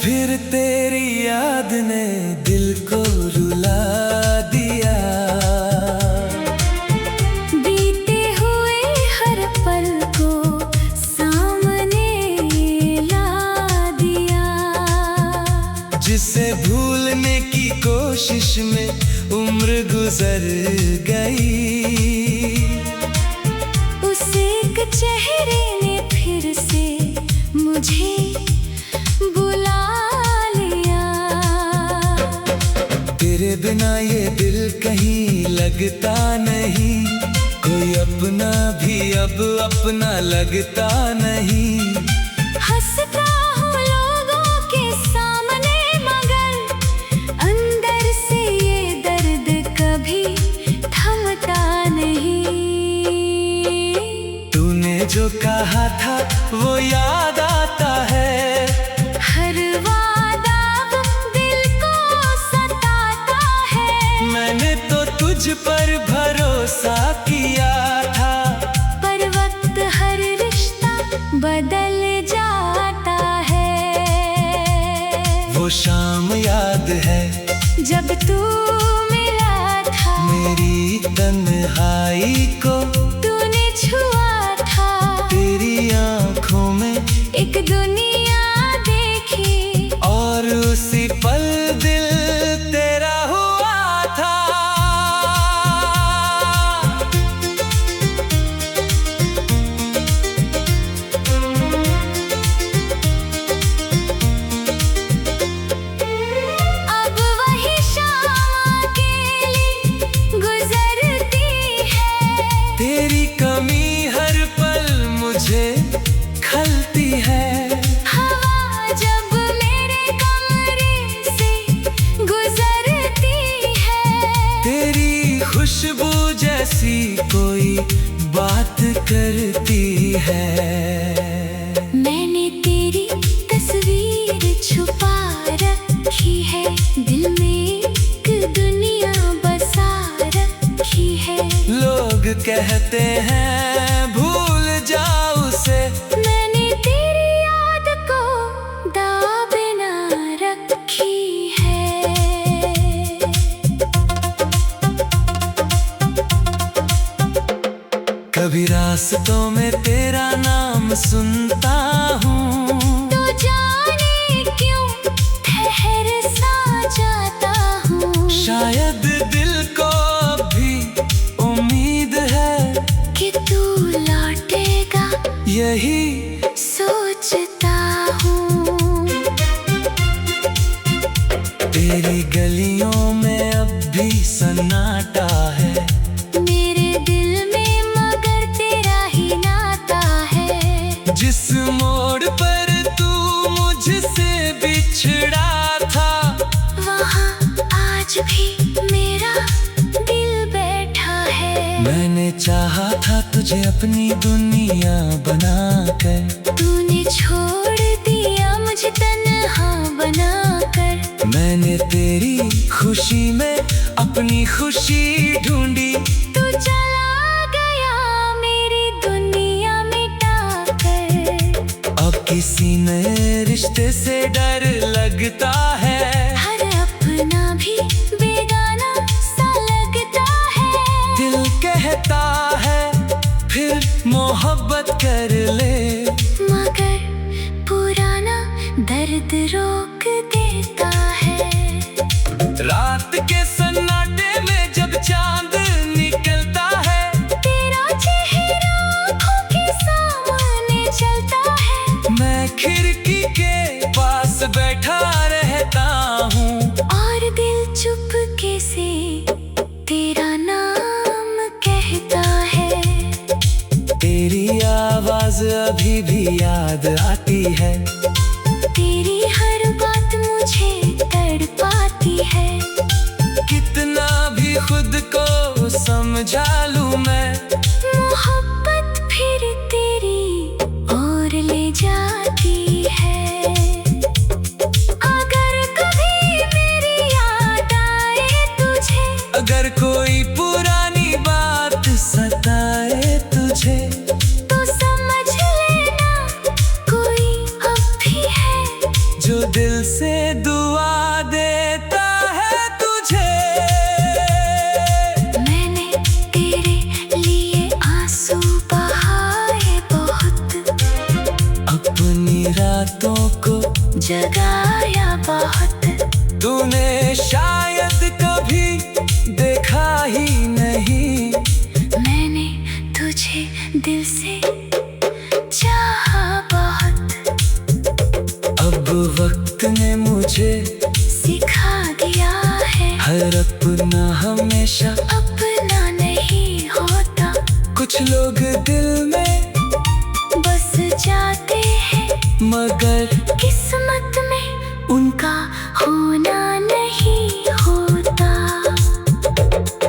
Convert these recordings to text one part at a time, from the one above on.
फिर तेरी याद ने दिल को रुला दिया। बीते हुए हर पल को सामने ला दिया। जिसे भूलने की कोशिश में उम्र गुजर गई, उस एक चेहरे ने फिर से मुझे बुला लिया। तेरे बिना ये दिल कहीं लगता नहीं, कोई अपना भी अब अपना लगता नहीं। हंसता हूँ लोगों के सामने मगर अंदर से ये दर्द कभी थमता नहीं। तूने जो कहा था वो याद आता है, हर वादा दिल को सताता है। मैंने तो तुझ पर भरोसा किया था, पर वक्त हर रिश्ता बदल जाता है। वो शाम याद है जब तू मिला था, मेरी तन्हाई को तूने छुआ था। तेरी आंखों में एक दुनिया देखी और उसी पल दिल तेरा हुआ था। अब वही शाम अकेली गुजरती है। तेरी कमी हर पल मुझे खलती है। हवा जब मेरे कमरे से गुजरती है, तेरी खुशबू जैसी कोई बात करती है। मैंने तेरी तस्वीर छुपा रखी है, दिल में एक दुनिया बसा रखी है। लोग कहते हैं भूल जाओ उसे, मैंने तेरी याद को दाब ना रखी है। कभी रास्तों में तेरा नाम सुनता हूँ, तो जाने क्यों ठहर सा जाता हूँ। शायद दिल को भी उम्मीद है कि तू लौटेगा यही सोचता हूँ। तेरी गलियों में अब भी सन्नाटा है, मेरे दिल में मगर तेरा ही नाता है। जिस मोड़ पर तू मुझसे बिछड़ा था, वहाँ आज भी मेरा दिल बैठा है। मैंने चाहा था तुझे अपनी दुनिया बनाकर, तूने छोड़ दिया मुझे तन्हा बनाकर। मैंने तेरी खुशी में अपनी खुशी ढूंढी। तू चला गया मेरी दुनिया मिटा कर। अब किसी नए रिश्ते से डर लगता है, हर अपना भी बेगाना सा लगता है। दिल कहता है फिर मोहब्बत कर ले, मगर पुराना दर्द रोक देता है। रात के सन्नाटे में जब चांद निकलता है, तेरा चेहरा आँखों के सामने चलता है। मैं खिड़की के पास बैठा रहता हूँ, और दिल चुपके से तेरा नाम कहता है। तेरी आवाज अभी भी याद आती है, तेरी हर बात मुझे तड़पाती है। कितना भी खुद को समझा लूं मैं, मोहब्बत फिर तेरी ओर ले जाती है। अगर कभी मेरी याद आए तुझे, अगर कोई पुरानी बात सताए तुझे, तो समझ लेना कोई अब भी है जो दिल से जगाया बहुत। तूने शायद कभी देखा ही नहीं, मैंने तुझे दिल से चाहा बहुत। अब वक्त ने मुझे सिखा दिया है, हर अपना हमेशा अपना नहीं होता। कुछ लोग दिल में बस जाते हैं, मगर किस्मत में उनका होना नहीं होता।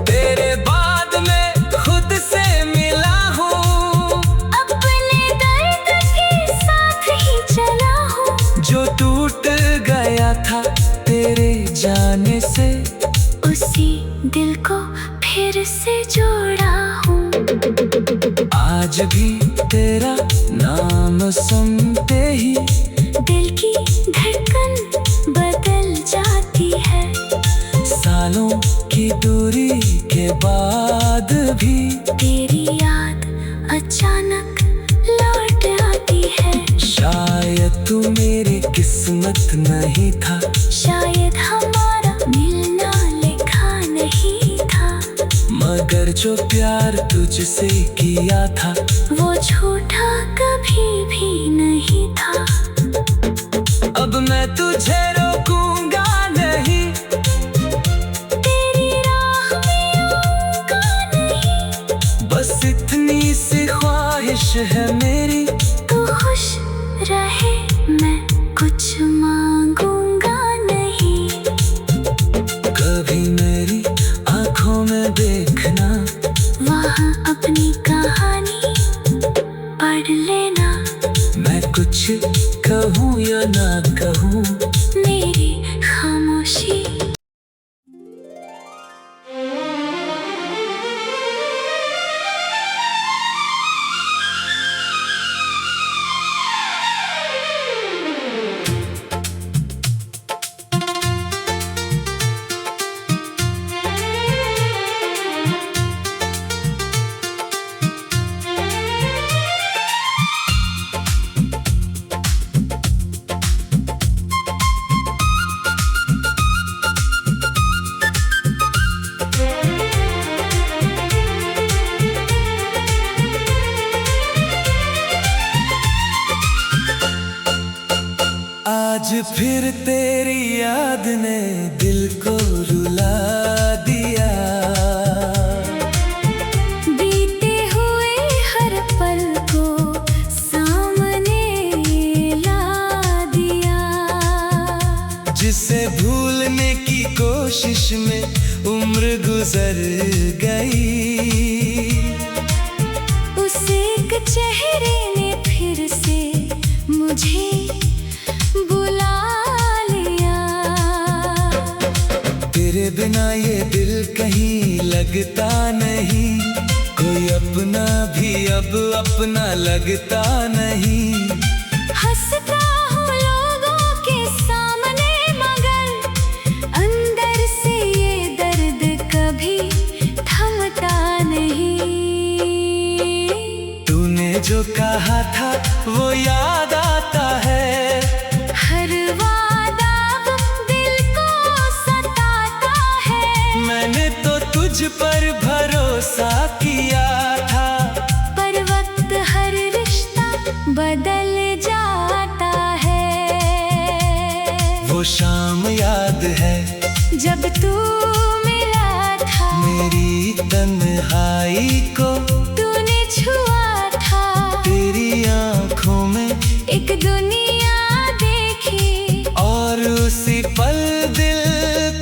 तेरे बाद में खुद से मिला हूँ, अपने दर्द के साथ ही चला हूँ। जो टूट गया था तेरे जाने से, उसी दिल को फिर से जोड़ा हूँ। आज भी तेरा नाम सुनते ही दिल की धड़कन बदल जाती है। सालों की दूरी के बाद भी तेरी याद अचानक लौट आती है। शायद तू मेरी किस्मत नहीं था, शायद हमारा मिलना लिखा नहीं था। मगर जो प्यार तुझसे किया था वो झूठा कभी भी नहीं था। अब मैं तुझे रोकूंगा नहीं, तेरी राह में आऊंगा नहीं। बस इतनी सी ख्वाहिश है मेरी, तू खुश रहे, मैं कुछ मांगूंगा नहीं। कभी मेरी आंखों में देखना, वहाँ अपनी कहानी पढ़ लेना। मैं कुछ कहूँ या ना कहूँ, मेरी खामोशी आज फिर तेरी याद ने दिल को रुला दिया। बीते हुए हर पल को सामने ला दिया। जिसे भूलने की कोशिश में उम्र गुजर गई, उस एक चेहरे ने फिर से मुझे बुला लिया। तेरे बिना ये दिल कहीं लगता नहीं, कोई अपना भी अब अपना लगता नहीं। हंसता हूँ लोगों के सामने, मगर अंदर से ये दर्द कभी थमता नहीं। तूने जो कहा था वो याद आता है, हर वादा दिल को सताता है। मैंने तो तुझ पर भरोसा किया था, पर वक्त हर रिश्ता बदल जाता है। वो शाम याद है जब तू मिला था, मेरी तन्हाई को तूने छुआ था। तेरी आंखों में एक दुनिया देखी, और उसी पल दिल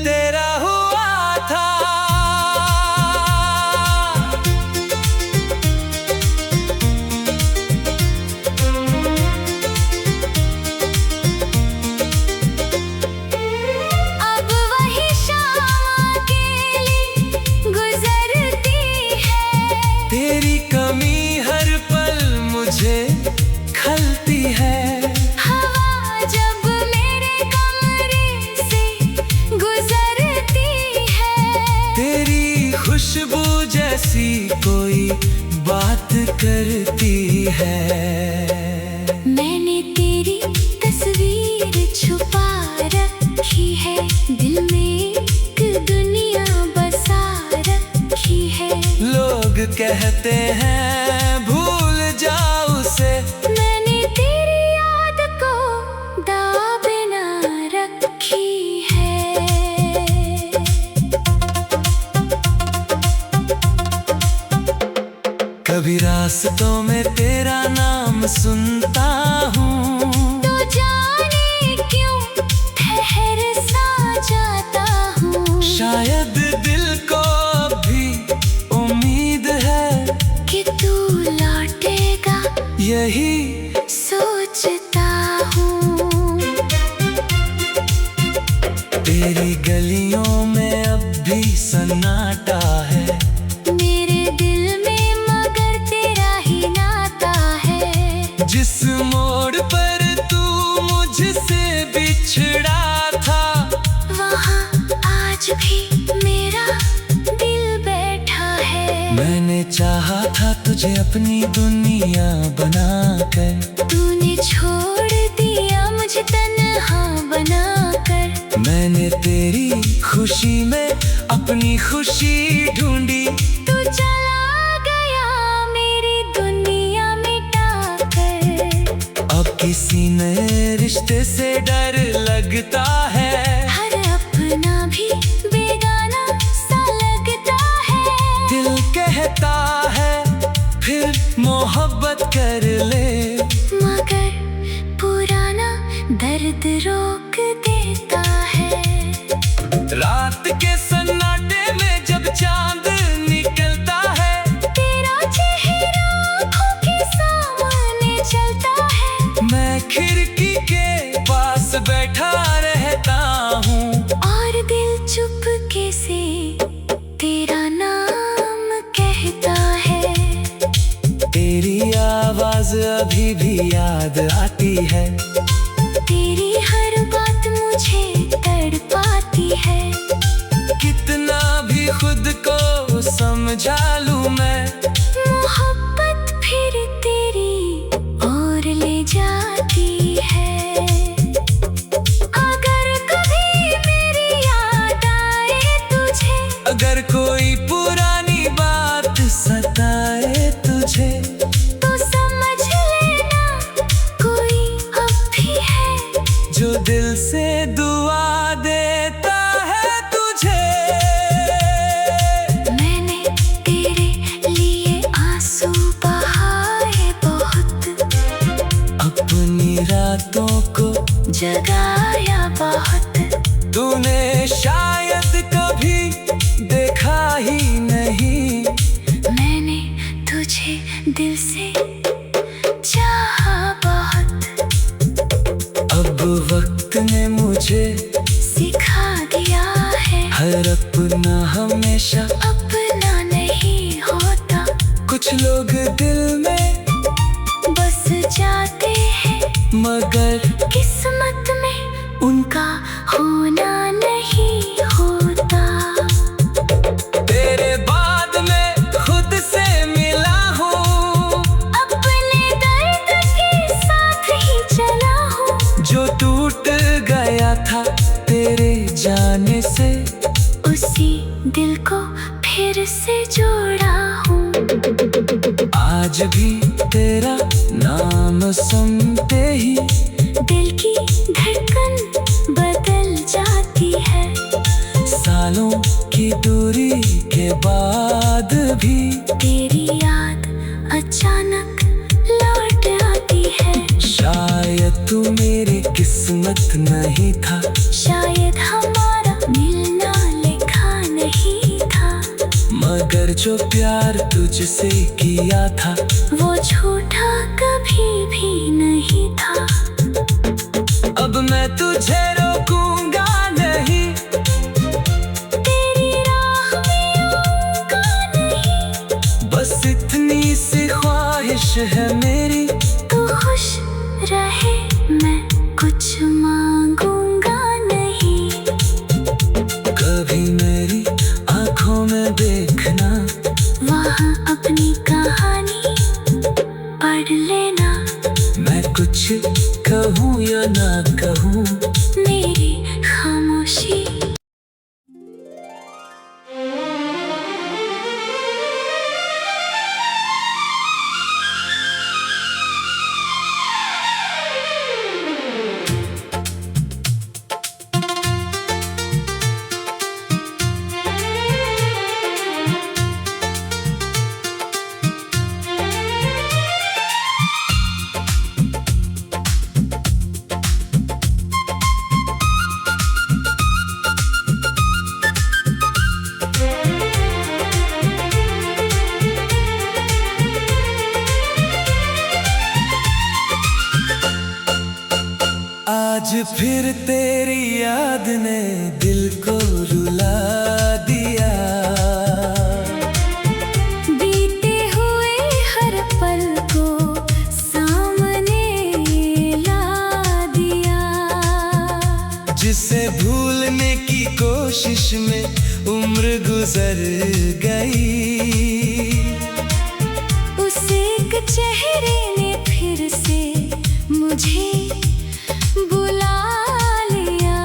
तेरा हुआ था। अब वही शाम अकेली गुजरती है। तेरी कमी हर पल मुझे खलती है। हवा जब मेरे कमरे से गुजरती है, तेरी खुशबू जैसी कोई बात करती है। मैंने तेरी तस्वीर छुपा कहते हैं भूल जाओ उसे। मैंने तेरी याद को दाबे ना रखी है। कभी रास्तों में तेरा नाम सुनता हूँ तो जाने क्यों ठहर सा जाता हूँ। शायद दिल को अभी उम्मीद है कि तू लौटेगा यही सोचता हूँ। तेरी गलियों में अब भी सन्नाटा है, मेरे दिल में मगर तेरा ही नाता है। जिस मोड़ पर तू मुझसे बिछड़ा था वहाँ आज भी मेरा दिल बैठा है। मैंने चाहा था तुझे अपनी दुनिया बनाकर, तूने छोड़ दिया मुझे तन्हा बनाकर। मैंने तेरी खुशी में अपनी खुशी ढूंढी। तू चला गया मेरी दुनिया मिटा कर। अब किसी नए रिश्ते से डर लगता है, हर अपना भी बेगाना सा लगता है। दिल कहता है फिर मोहब्बत कर ले, मगर पुराना दर्द रोक देता है। रात के सन्नाटे में जब चांद निकलता है, तेरा चेहरा आँखों के सामने चलता है। मैं खिड़की के पास बैठा रहता हूँ और दिल चुपके से तेरा नाम कहता है। तेरी आवाज अभी भी याद आती है, तेरी हर बात मुझे तड़पाती है। कितना भी खुद को समझा लूं मैं, मोहब्बत फिर तेरी ओर ले जाती है। अगर कभी मेरी याद आए तुझे, अगर कोई पुरानी बात सताए तुझे, तो समझ लेना कोई अब भी है जो दिल से दुआ देता है तुझे। मैंने तेरे लिए आंसू बहाए बहुत, अपनी रातों को जगाया बहुत। तूने शायद कभी देखा ही नहीं, मैंने तुझे दिल से चाहा बहुत। अब वक्त ने मुझे सिखा दिया है हर अपना हमेशा अपना नहीं होता। कुछ लोग दिल में बस जाते हैं मगर किस्मत में उनका होना नहीं होता। तेरे बाद में खुद से मिला हूँ, अपने दर्द के साथ ही चला हूँ। जो टूट गया था तेरे जाने से, उसी दिल को फिर से जोड़ा हूँ। आज भी तेरा नाम सुनते ही दिल की धड़कन बदल जाती है। सालों की दूरी के बाद भी तेरी याद अचानक लौट आती है। शायद तू मेरी किस्मत नहीं था, शायद हमारा मिलना लिखा नहीं था। मगर जो प्यार तुझसे किया था वो झूठा कभी भी नहीं था। अब मैं तुझे रोकूंगा नहीं, तेरी राह में आऊंगा नहीं। बस इतनी सी ख्वाहिश है मेरी, तू खुश रहे मैं कुछ मांगूंगा नहीं। कभी मेरी आंखों में देखना, वहाँ अपनी कहानी पढ़ लेना। मैं कुछ कहूँ या ना कहूँ, मेरी खामोशी फिर तेरी याद ने दिल को रुला दिया। बीते हुए हर पल को सामने ला दिया। जिसे भूलने की कोशिश में उम्र गुजर गई, उस एक चेहरे ने फिर से मुझे बुला लिया।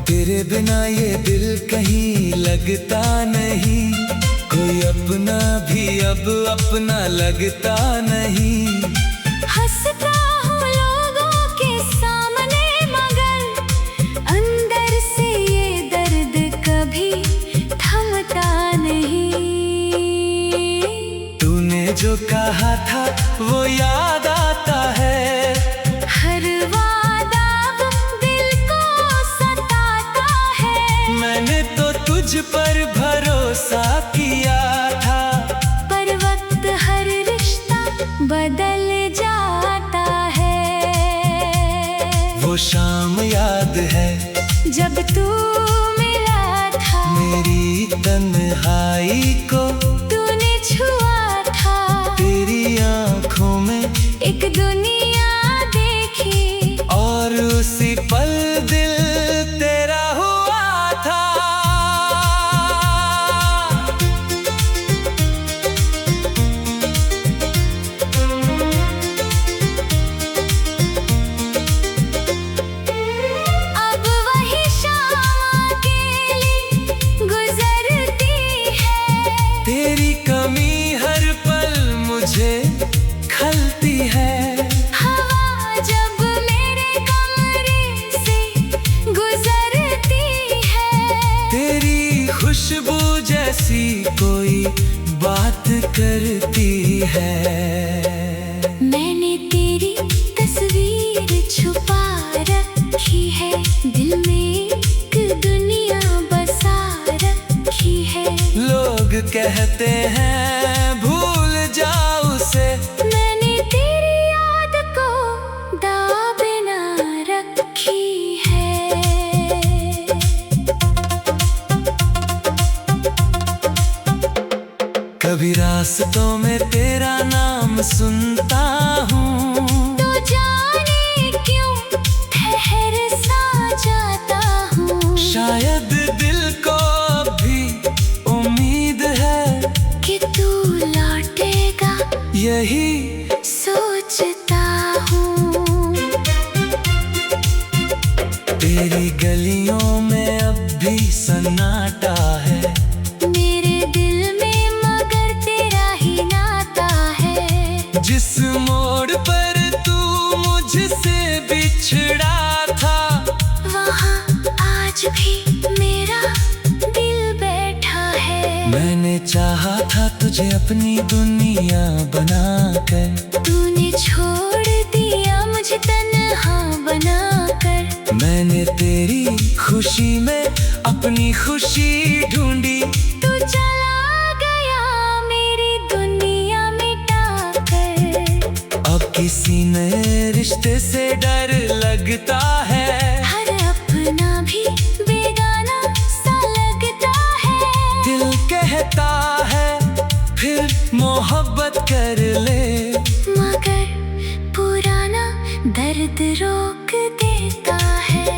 तेरे बिना ये दिल कहीं लगता नहीं, कोई अपना भी अब अपना लगता नहीं। हंसता हूँ लोगों के सामने मगर अंदर से ये दर्द कभी थमता नहीं। तूने जो कहा था वो याद आता है, हर वादा दिल को सताता है। मैंने तो तुझ पर भरोसा किया था, पर वक्त हर रिश्ता बदल जाता है। वो शाम याद है जब तू मिला था, मेरी तन्हाई को तूने छुआ था। तेरी आंखों में एक दुनिया देखी और उसी पल दिल तेरा हुआ था। अब वही शाम अकेली गुजरती है। तेरी कमी हर पल मुझे खलती है। हवा जब मेरे कमरे से गुजरती है। तेरी खुशबू जैसी कोई बात करती है। मैंने तेरी तस्वीर छुपा रखी है, दिल में एक दुनिया बसा रखी है। लोग कहते हैं भूल जाओ उसे, मैंने तेरी याद को दाबे ना रखी है। कभी रास्तों में तेरा नाम सुनता हूँ, तो जाने क्यों ठहर सा जाता हूँ। शायद दिल को अब भी उम्मीद है कि तू लौटेगा यही सोचता हूँ। तेरी गलियों में अब भी सन्नाटा है, मेरे दिल में मगर तेरा ही नाता है। जिस मोड़ पर तू मुझसे बिछड़ा था, वहाँ आज भी मेरा दिल बैठा है। मैंने चाहा था तुझे अपनी दुनिया बनाकर, तूने छोड़ दिया मुझे तन्हा बनाकर। मैंने तेरी खुशी में अपनी खुशी ढूंढी। तू चला गया मेरी दुनिया मिटा कर। अब किसी नए रिश्ते से डर लगता है, हर अपना भी बेगाना सा लगता है। दिल कहता है फिर मोहब्बत कर ले, मगर पुराना दर्द रोक देता है।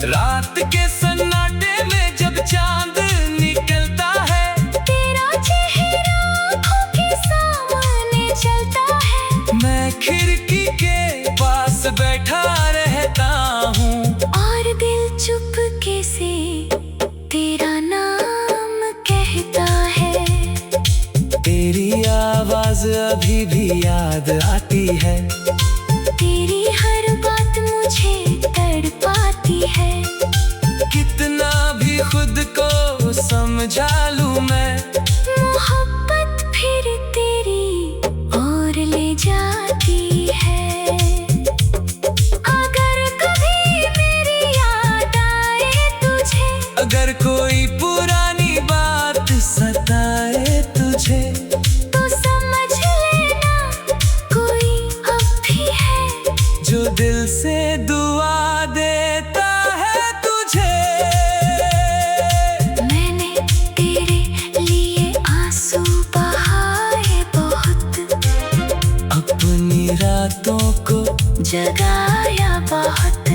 रात के सन्नाटे में जब चांद निकलता है, तेरा चेहरा आँखों के सामने चलता है। मैं खिड़की के पास बैठा रहता हूँ, और दिल चुपके से तेरा नाम कहता है। तेरी आवाज अभी भी याद आती है, तेरी हर बात मुझे तड़पाती है। कितना भी खुद को समझा लूं मैं, मोहब्बत फिर तेरी ओर ले जाती है। अगर कभी मेरी याद आए तुझे, अगर कोई पुरानी बात सताए तुझे, तो समझ लेना कोई अब भी है जो दिल जगाया बहुत।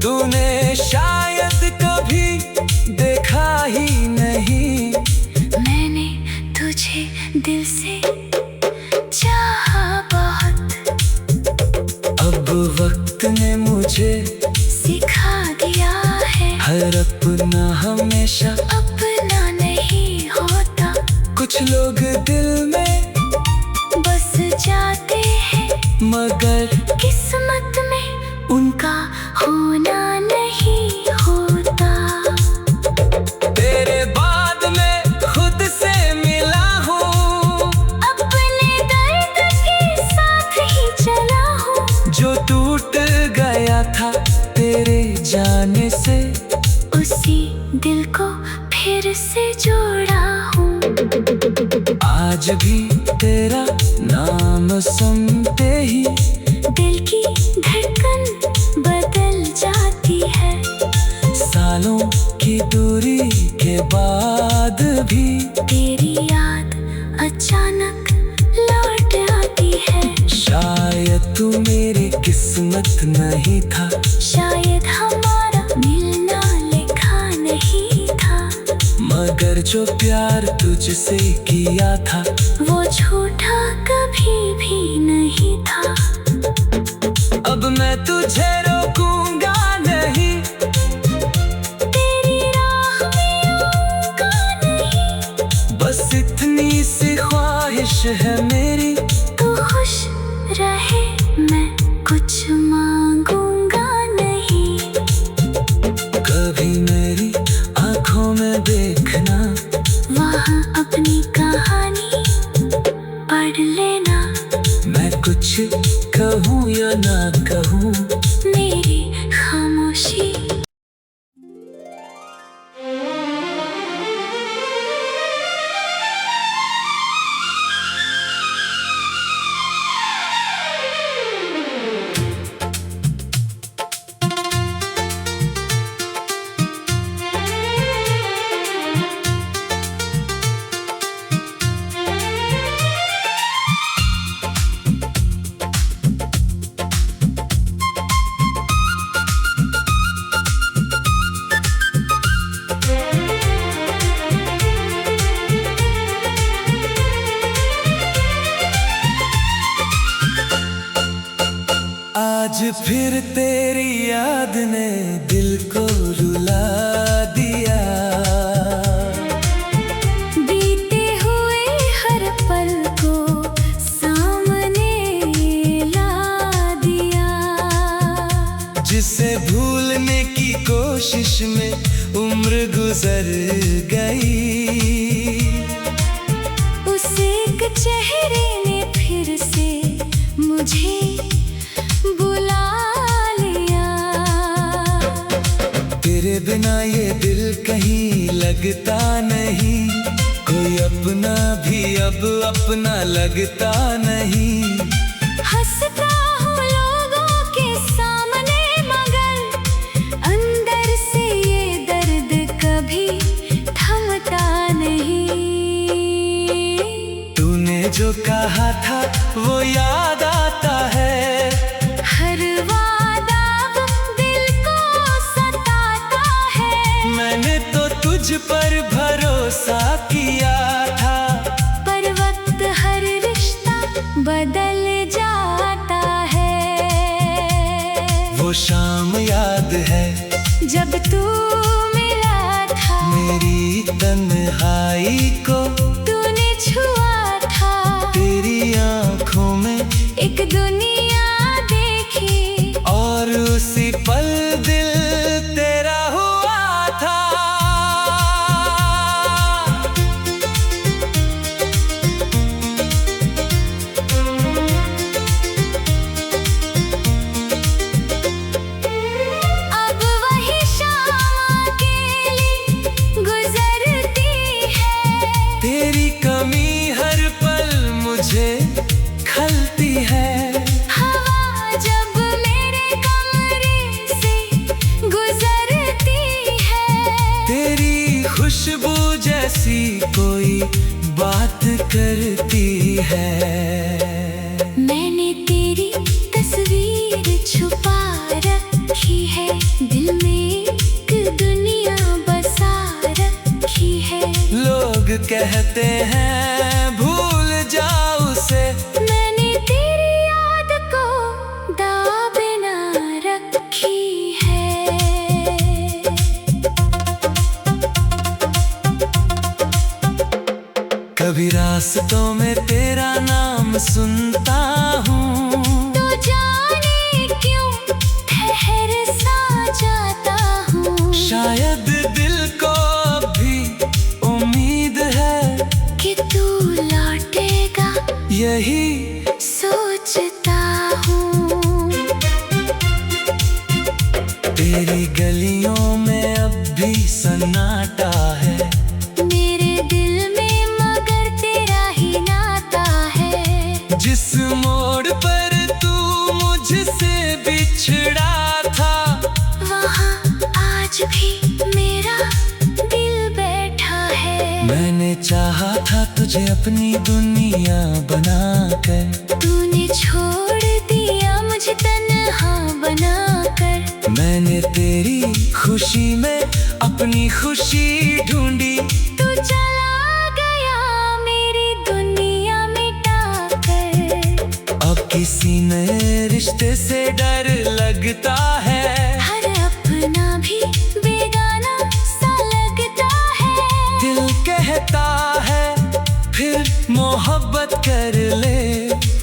तूने शायद कभी देखा ही नहीं, मैंने तुझे दिल से चाहा बहुत। अब वक्त ने मुझे सिखा दिया है, हर अपना हमेशा अपना नहीं होता। कुछ लोग दिल में बस जाते हैं, मगर किस्मत में उनका होना नहीं होता। तेरे बाद में खुद से मिला हूँ, अपने दर्द के साथ ही चला हूँ। जो टूट गया था तेरे जाने से, उसी दिल को फिर से जोड़ा हूँ। आज भी तेरा नाम सुनते ही दिल की धड़कन बदल जाती है। सालों की दूरी के बाद भी तेरी याद अचानक लौट आती है। शायद तू मेरी किस्मत नहीं था, शायद हमारा मिलना लिखा नहीं था, मगर जो प्यार तुझसे किया था वो झूठा कभी भी नहीं था। अब मैं तुझे रोकूंगा नहीं, तेरी राह में आऊंगा नहीं। बस इतनी सी ख्वाहिश है मेरी, तू खुश रहे, मैं कुछ मांगूंगा नहीं। कभी मेरी आंखों में देखना, वहाँ अपनी कहानी पढ़ लेना। मैं कुछ कहूँ या ना कहूँ, मेरी खामोशी आज फिर तेरी याद ने दिल को रुला दिया। बीते हुए हर पल को सामने ला दिया। जिसे भूलने की कोशिश में उम्र गुजर गई, उस एक चेहरे ने फिर से मुझे बुला लिया। तेरे बिना ये दिल कहीं लगता नहीं, कोई अपना भी अब अपना लगता नहीं। हंसता हूँ लोगों के सामने, मगर अंदर से ये दर्द कभी थमता नहीं। तूने जो कहा था वो याद आता है, हर वादा दिल को सताता है। मैंने तो तुझ पर भरोसा किया था, पर वक्त हर रिश्ता बदल जाता है। वो शाम याद है जब तू मिला था, मेरी तन्हाई को तूने छुआ था। तेरी आंखों में एक दुनिया देखी, और उसी पल दिल तेरा हुआ था। अब वही शाम अकेली गुजरती है। तेरी कमी हर पल मुझे खलती है। हवा जब मेरे कमरे से गुजरती है, तेरी खुशबू जैसी कोई बात करती है। मैंने तेरी तस्वीर छू लोग कहते हैं भूल जाओ उसे, मैंने तेरी याद को दाबे ना रखी है। कभी रास्तों में तेरा नाम सुनता हूँ, तो जाने क्यों ठहर सा जाता हूँ। शायद दिल को भी उम्मीद है कि तू लौटेगा, यही सोचता हूँ। तेरी गलियों में अब भी सन्नाटा है, मेरे दिल में मगर तेरा ही नाता है। जिस मोड़ पर तू मुझसे बिछड़ा था, वहाँ आज भी मेरा दिल बैठा है। मैंने चाहा था तुझे अपनी दुनिया बनाकर, तूने छोड़ दिया मुझे तन्हा बनाकर। मैंने तेरी खुशी में अपनी खुशी ढूंढी, तू चला गया मेरी दुनिया मिटा कर। अब किसी नए रिश्ते से डर लगता है, हर अपना भी बेगाना सा लगता है। दिल कहता है फिर मोहब्बत कर ले,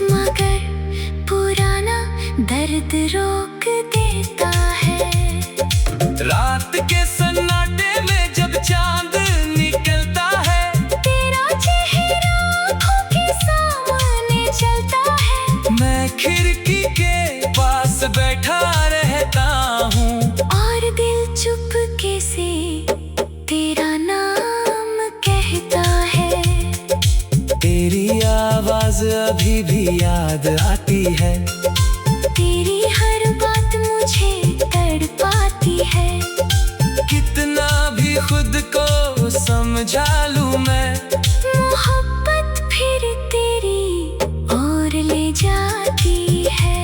मगर पुराना दर्द रोक देता है। रात के सन्नाटे में जब चांद निकलता है, तेरा चेहरा आँखों के सामने चलता है। मैं खिड़की के पास बैठा रहता हूँ, और दिल चुपके से तेरा नाम कहता है। तेरी आवाज अभी भी याद आती है, तेरी हर बात मुझे तड़पाती है। कितना भी खुद को समझा लूं मैं, मोहब्बत फिर तेरी ओर ले जाती है।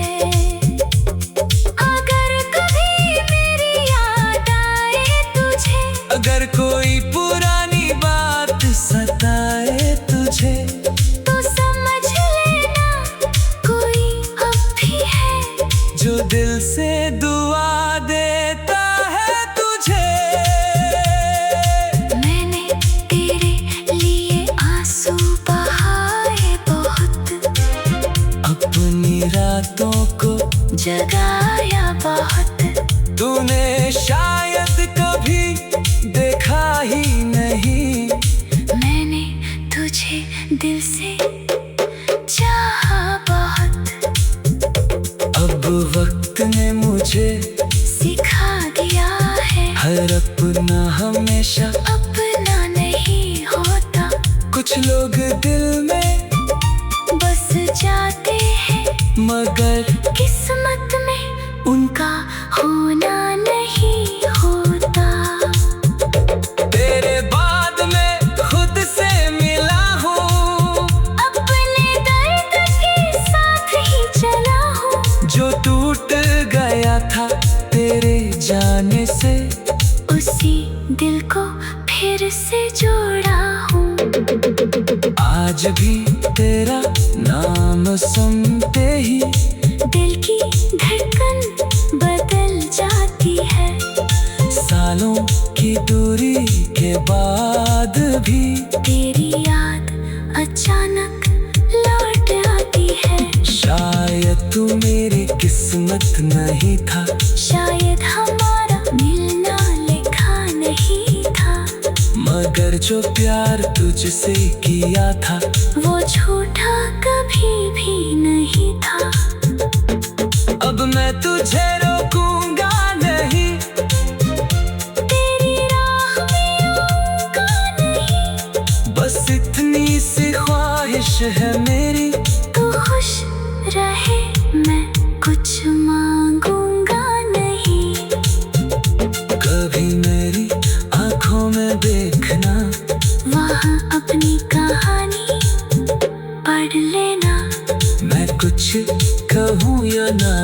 अगर कभी मेरी याद आए तुझे, अगर कोई पुरानी बात सताए तुझे, तो समझ लेना कोई अब भी है जो दिल से दुआ देता है तुझे। मैंने तेरे लिए आंसू बहाए बहुत, अपनी रातों को जगाया बहुत। तूने शायद कभी देखा ही नहीं, मैंने तुझे दिल से चाहा बहुत। अब वक्त ने मुझे सिखा दिया है, हर अपना हमेशा अपना नहीं होता। कुछ लोग दिल में बस जाते हैं, मगर किस्मत में उनका होना नहीं होता। तेरे बाद में खुद से मिला हूँ, अपने दर्द के साथ ही चला हूँ। जो टूट गया था तेरे जाने से, उसी दिल को फिर से जोड़ा हूँ। आज भी तेरा नाम सुनते ही दिल की धड़कन बदल जाती है। सालों की दूरी के बाद भी तेरी याद अचानक लौट आती है। शायद तू मेरी किस्मत नहीं था, शायद हमारा मिलना लिखा नहीं था। मगर जो प्यार तुझसे किया था, वो झूठा कभी भी नहीं था। अब मैं तुझे रोकूंगा नहीं, तेरी राह में आऊंगा नहीं। बस इतनी सी ख्वाहिश है मेरी, तू खुश रहे, मैं कुछ मांगूंगा नहीं। कभी मेरी आंखों में देखना, वहाँ अपनी कहानी पढ़ लेना। मैं कुछ कहूँ या ना